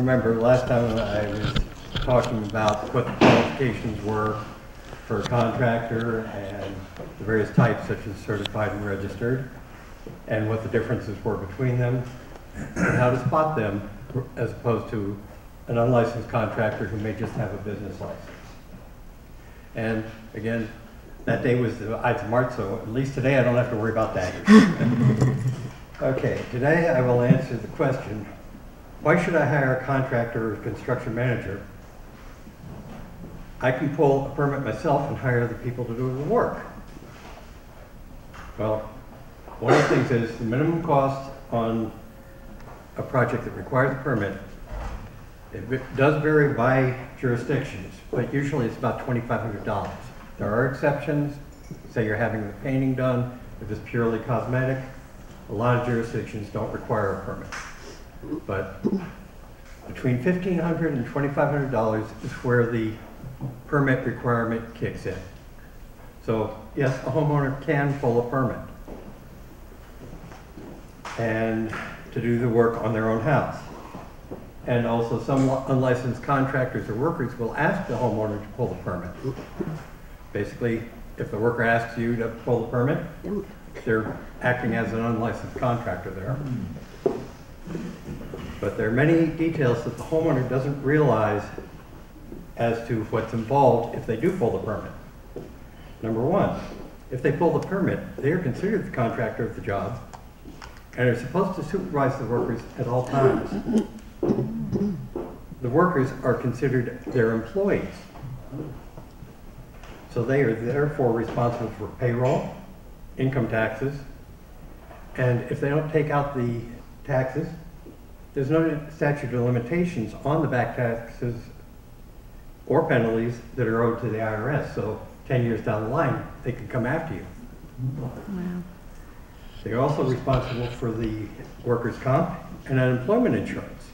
remember, last time I was talking about what the qualifications were for a contractor and the various types such as certified and registered, and what the differences were between them, and how to spot them as opposed to an unlicensed contractor who may just have a business license. And again, that day was the Ides of March, so at least today I don't have to worry about daggers. Okay, today I will answer the question, why should I hire a contractor or construction manager? I can pull a permit myself and hire the people to do the work. Well, one of the things is the minimum cost on a project that requires a permit, it does vary by jurisdictions, but usually it's about $2,500. There are exceptions. Say you're having the painting done, if it's purely cosmetic, a lot of jurisdictions don't require a permit. But between $1,500 and $2,500 is where the permit requirement kicks in. So yes, a homeowner can pull a permit and to do the work on their own house. And also some unlicensed contractors or workers will ask the homeowner to pull the permit. Basically, if the worker asks you to pull the permit, they're acting as an unlicensed contractor there. But there are many details that the homeowner doesn't realize as to what's involved if they do pull the permit. Number one, if they pull the permit, they are considered the contractor of the job and are supposed to supervise the workers at all times. The workers are considered their employees. So they are therefore responsible for payroll, income taxes, and if they don't take out the taxes, there's no statute of limitations on the back taxes or penalties that are owed to the IRS. So 10 years down the line, they can come after you. Wow. They're also responsible for the workers' comp and unemployment insurance.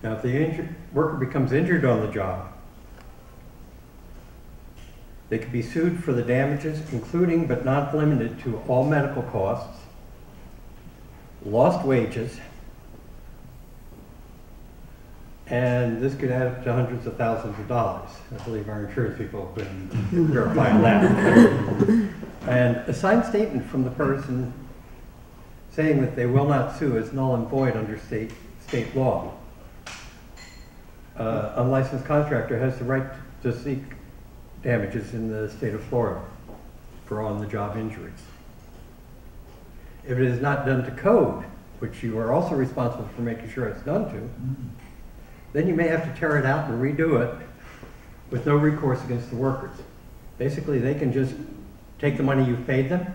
Now, if the worker becomes injured on the job, they could be sued for the damages, including but not limited to all medical costs, lost wages, and this could add up to hundreds of thousands of dollars. I believe our insurance people have been verifying that. And a signed statement from the person saying that they will not sue is null and void under state law. Unlicensed contractor has the right to seek damages in the state of Florida for on-the-job injuries. If it is not done to code, which you are also responsible for making sure it's done to, then you may have to tear it out and redo it with no recourse against the workers. Basically, they can just take the money you've paid them,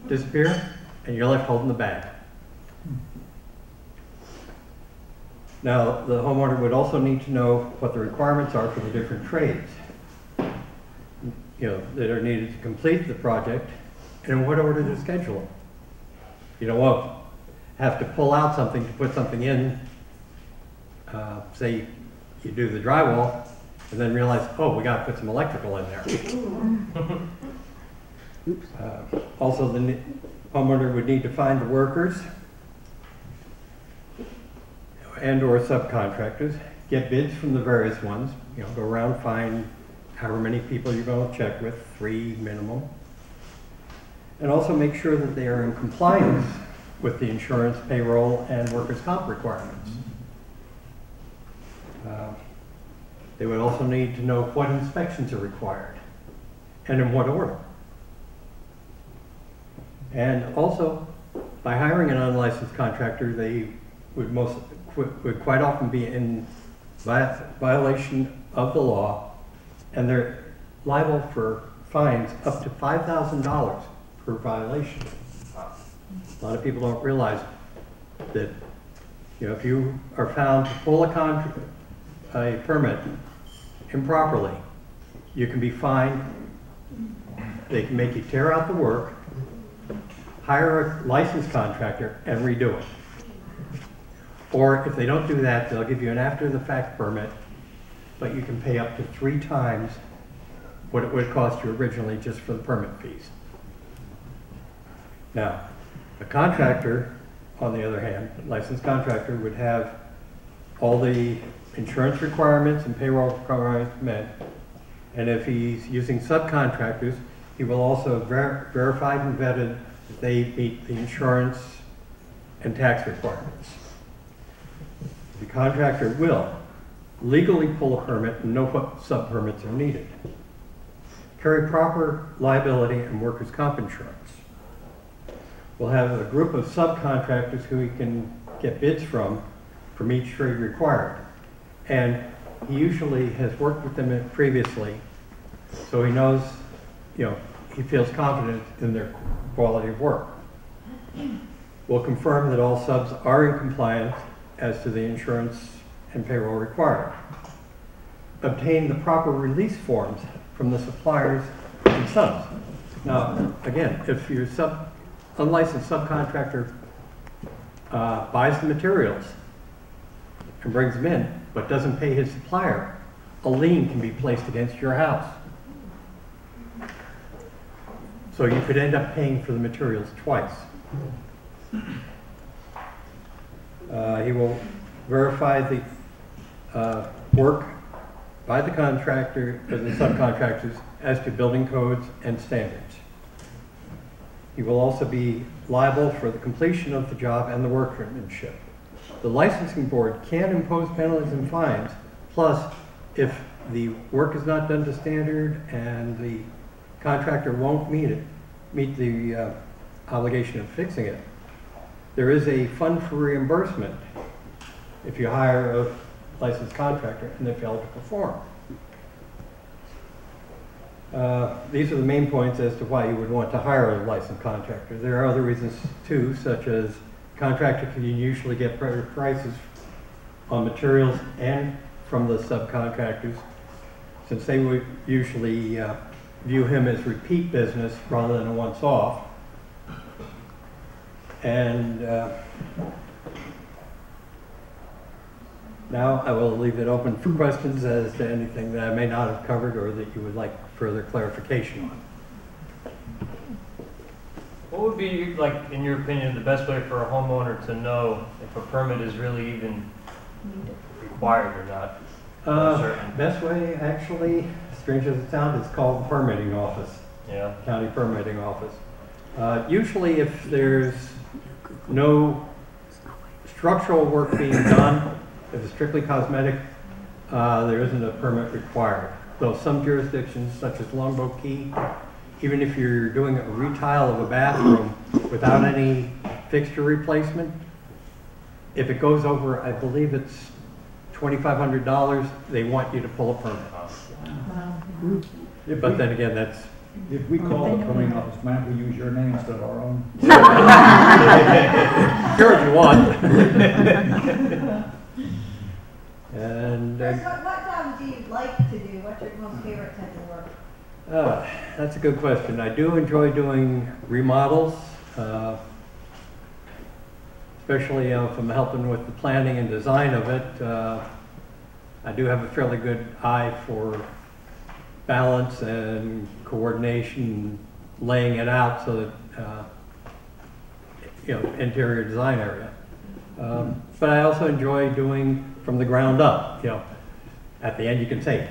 disappear, and you're left holding the bag. Now, the homeowner would also need to know what the requirements are for the different trades, that are needed to complete the project, and in what order to schedule them. You don't want to have to pull out something to put something in. Say you do the drywall, and then realize, oh, we got to put some electrical in there. Also, the homeowner would need to find the workers and or subcontractors, get bids from the various ones, go around, find however many people you're going to check with, 3 minimum, and also make sure that they are in compliance with the insurance, payroll, and workers' comp requirements. They would also need to know what inspections are required and in what order. And also, by hiring an unlicensed contractor, they would quite often be in violation of the law, and they're liable for fines up to $5,000 per violation. A lot of people don't realize that if you are found to pull a permit improperly, you can be fined. They can make you tear out the work, hire a licensed contractor, and redo it. Or if they don't do that, they'll give you an after-the-fact permit, but you can pay up to 3 times what it would cost you originally just for the permit fees. Now, a contractor on the other hand, a licensed contractor would have all the insurance requirements and payroll requirements met. And if he's using subcontractors, he will also verified and vetted that they meet the insurance and tax requirements. The contractor will legally pull a permit and know what sub-permits are needed. Carry proper liability and workers' comp insurance. We'll have a group of subcontractors who he can get bids from each trade required. And he usually has worked with them previously, so he knows, he feels confident in their quality of work. We'll confirm that all subs are in compliance as to the insurance and payroll required. Obtain the proper release forms from the suppliers and subs. Now, again, if your unlicensed subcontractor buys the materials and brings them in, but doesn't pay his supplier, a lien can be placed against your house. So you could end up paying for the materials twice. He will verify the work by the contractor or the subcontractors as to building codes and standards. He will also be liable for the completion of the job and the workmanship. The licensing board can impose penalties and fines, plus if the work is not done to standard and the contractor won't meet the obligation of fixing it, there is a fund for reimbursement if you hire a licensed contractor and they fail to perform. These are the main points as to why you would want to hire a licensed contractor. There are other reasons too, such as contractor can usually get better prices on materials and from the subcontractors, since they would usually view him as repeat business rather than a once-off. And now I will leave it open for questions as to anything that I may not have covered or that you would like further clarification on. What would be, like, in your opinion, the best way for a homeowner to know if a permit is really even required or not? Best way, actually, strange as it sounds, is called the permitting office. Yeah. County permitting office. Usually if there's no structural work being done, if it's strictly cosmetic, there isn't a permit required. Though some jurisdictions, such as Longboat Key, even if you're doing a retile of a bathroom without any fixture replacement, if it goes over, I believe it's $2,500, they want you to pull a permit. But then again, that's... If we call the permitting office, might we use your name instead of our own? Sure, if you want. And Chris, what jobs do you like to do? What's your most favorite type of work? That's a good question. I do enjoy doing remodels, especially if I'm helping with the planning and design of it. I do have a fairly good eye for balance and coordination, laying it out so that, interior design area. But I also enjoy doing from the ground up. At the end you can say,